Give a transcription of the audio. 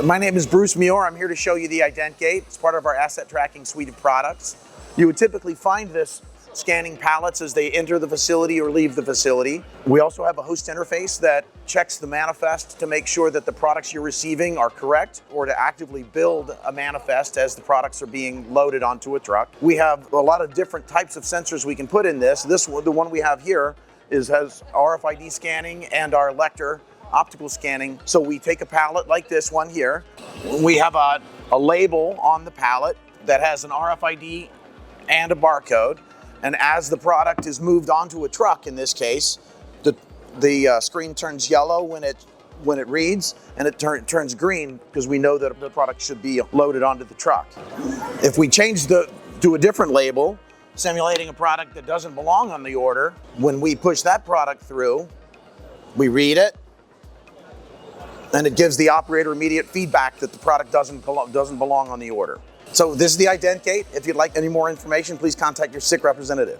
My name is Bruce Muir. I'm here to show you the Ident Gate. It's part of our asset tracking suite of products. You would typically find this scanning pallets as they enter the facility or leave the facility. We also have a host interface that checks the manifest to make sure that the products you're receiving are correct, or to actively build a manifest as the products are being loaded onto a truck. We have a lot of different types of sensors we can put in this. The one we have here has RFID scanning and our lector optical scanning. So we take a pallet like this one here. We have a label on the pallet that has an RFID and a barcode. And as the product is moved onto a truck, in this case, the screen turns yellow when it reads, and it turns green because we know that the product should be loaded onto the truck. If we change to a different label, simulating a product that doesn't belong on the order, when we push that product through, we read it, and it gives the operator immediate feedback that the product doesn't belong on the order. So this is the Ident Gate. If you'd like any more information, please contact your SICK representative.